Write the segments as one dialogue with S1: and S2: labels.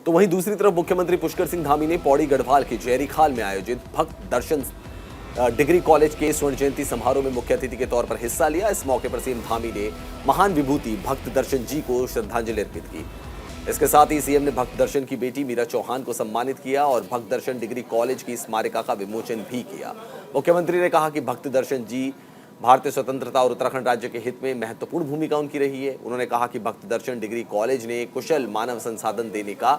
S1: तो वहीं दूसरी तरफ मुख्यमंत्री पुष्कर सिंह धामी ने पौड़ी गढ़वाल के जयरी खाल में आयोजित भक्त दर्शन डिग्री कॉलेज के स्वर्ण जयंती समारोह में मुख्य अतिथि के तौर पर हिस्सा लिया। इस मौके पर सीएम धामी ने महान विभूति भक्त दर्शन जी को श्रद्धांजलि अर्पित की। इसके साथ ही सीएम ने भक्त दर्शन की बेटी मीरा चौहान को सम्मानित किया और भक्त दर्शन डिग्री कॉलेज की स्मारिका का विमोचन भी किया। मुख्यमंत्री ने कहा कि भक्त दर्शन जी भारतीय स्वतंत्रता और उत्तराखंड राज्य के हित में महत्वपूर्ण भूमिका उनकी रही है। उन्होंने कहा कि भक्त दर्शन डिग्री कॉलेज ने कुशल मानव संसाधन देने का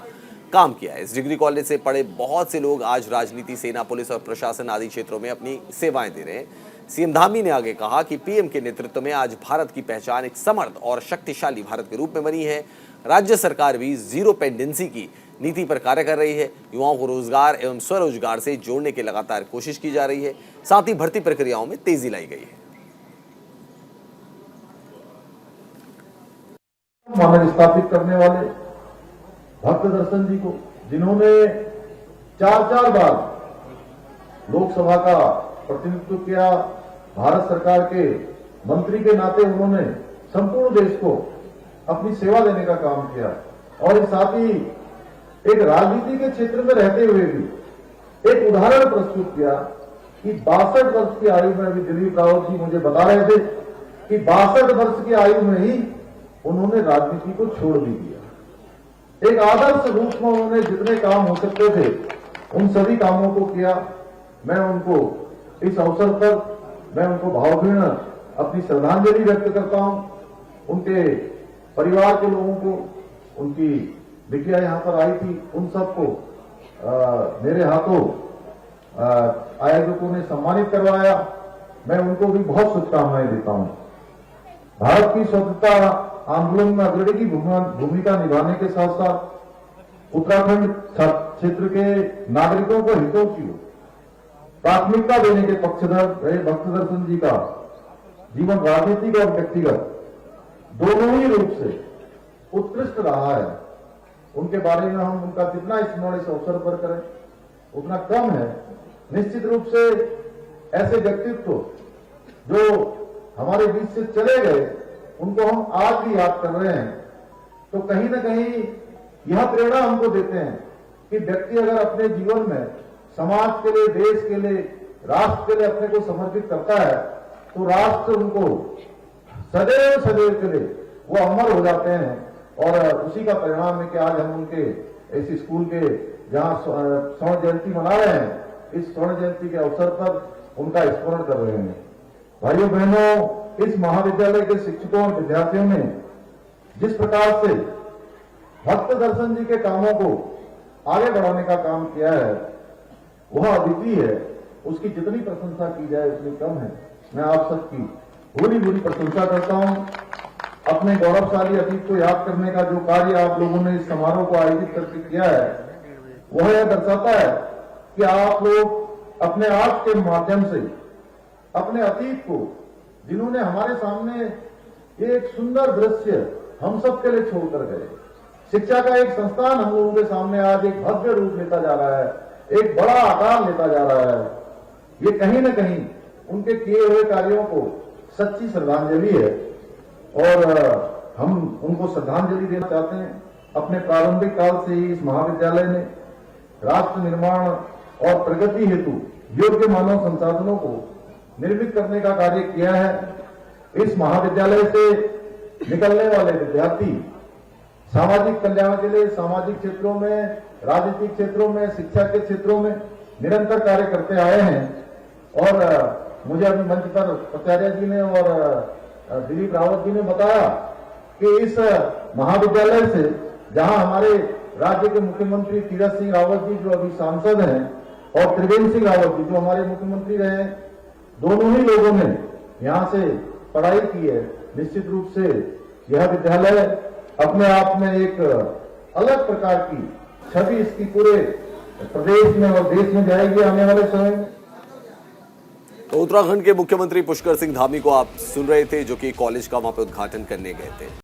S1: काम किया है। इस डिग्री कॉलेज से पढ़े बहुत से लोग आज राजनीति, सेना, पुलिस और प्रशासन आदि क्षेत्रों में अपनी सेवाएं दे रहे हैं। सीएम धामी ने आगे कहा कि पीएम के नेतृत्व में आज भारत की पहचान एक समर्थ और शक्तिशाली भारत के रूप में बनी है। राज्य सरकार भी जीरो पेंडेंसी की नीति पर कार्य कर रही है। युवाओं को रोजगार एवं स्वरोजगार से जोड़ने की लगातार कोशिश की जा रही है। साथ ही भर्ती प्रक्रियाओं में तेजी लाई गई है।
S2: मानव स्थापित करने वाले भक्त दर्शन जी को, जिन्होंने 4 बार लोकसभा का प्रतिनिधित्व किया, भारत सरकार के मंत्री के नाते उन्होंने संपूर्ण देश को अपनी सेवा देने का काम किया और साथ ही एक राजनीति के क्षेत्र में रहते हुए भी एक उदाहरण प्रस्तुत किया कि 62 वर्ष की आयु में, अभी दिलीप रावत जी मुझे बता रहे थे कि 62 वर्ष की आयु में ही उन्होंने राजनीति को छोड़ भी दिया। एक आदर्श रूप में उन्होंने जितने काम हो सकते थे उन सभी कामों को किया। मैं उनको इस अवसर पर मैं उनको भावभीर्ण अपनी श्रद्धांजलि व्यक्त करता हूं। उनके परिवार के लोगों को, उनकी बिटिया यहां पर आई थी, उन सबको मेरे हाथों आयोजकों ने सम्मानित करवाया। मैं उनको भी बहुत शुभकामनाएं देता हूं। भारत की स्वतंत्रता आंदोलन में अग्रणी की भूमिका निभाने के साथ साथ उत्तराखंड क्षेत्र के नागरिकों को हितों की प्राथमिकता देने के पक्षधर रहे भक्त दर्शन जी का जीवन राजनीतिक और व्यक्तिगत दोनों ही रूप से उत्कृष्ट रहा है। उनके बारे में हम उनका जितना स्मरण इस अवसर पर करें उतना कम है। निश्चित रूप से ऐसे व्यक्तित्व जो हमारे बीच से चले गए उनको हम आज भी याद कर रहे हैं, तो कहीं ना कहीं यह प्रेरणा हमको देते हैं कि व्यक्ति अगर अपने जीवन में समाज के लिए, देश के लिए, राष्ट्र के लिए अपने को समर्पित करता है तो राष्ट्र उनको सदैव के लिए वो अमर हो जाते हैं। और उसी का परिणाम है कि आज हम उनके इस स्कूल के जहां स्वर्ण जयंती मना रहे हैं, इस स्वर्ण जयंती के अवसर पर उनका स्मरण कर रहे हैं। भाइयों बहनों, इस महाविद्यालय के शिक्षकों और विद्यार्थियों ने जिस प्रकार से भक्त दर्शन जी के कामों को आगे बढ़ाने का काम किया है वह अद्वितीय है। उसकी जितनी प्रशंसा की जाए उतनी कम है। मैं आप सबकी भूरी प्रशंसा करता हूं। अपने गौरवशाली अतीत को याद करने का जो कार्य आप लोगों ने इस समारोह को आयोजित करके किया है वह यह दर्शाता है कि आप लोग अपने आप के माध्यम से अपने अतीत को, जिन्होंने हमारे सामने एक सुंदर दृश्य हम सबके लिए छोड़कर गए, शिक्षा का एक संस्थान हम लोगों के सामने आज एक भव्य रूप लेता जा रहा है, एक बड़ा आकार लेता जा रहा है। ये कहीं ना कहीं उनके किए हुए कार्यों को सच्ची श्रद्धांजलि है और हम उनको श्रद्धांजलि देना चाहते हैं। अपने प्रारंभिक काल से ही इस महाविद्यालय ने राष्ट्र निर्माण और प्रगति हेतु योग्य मानव संसाधनों को निर्मित करने का कार्य किया है। इस महाविद्यालय से निकलने वाले विद्यार्थी सामाजिक कल्याण के लिए सामाजिक क्षेत्रों में, राजनीतिक क्षेत्रों में, शिक्षा के क्षेत्रों में निरंतर कार्य करते आए हैं। और मुझे अभी मंच पर प्राचार्य जी ने और दिलीप रावत जी ने बताया कि इस महाविद्यालय से, जहां हमारे राज्य के मुख्यमंत्री तीरथ सिंह रावत जी जो अभी सांसद हैं और त्रिवेंद्र सिंह रावत जी जो हमारे मुख्यमंत्री रहे, दोनों ही लोगों ने यहां से पढ़ाई की है। निश्चित रूप से यह विद्यालय अपने आप में एक अलग प्रकार की छवि इसकी पूरे प्रदेश में और देश में जाएगी आने वाले समय में।
S1: तो उत्तराखंड के मुख्यमंत्री पुष्कर सिंह धामी को आप सुन रहे थे, जो कि कॉलेज का वहां पे उद्घाटन करने गए थे।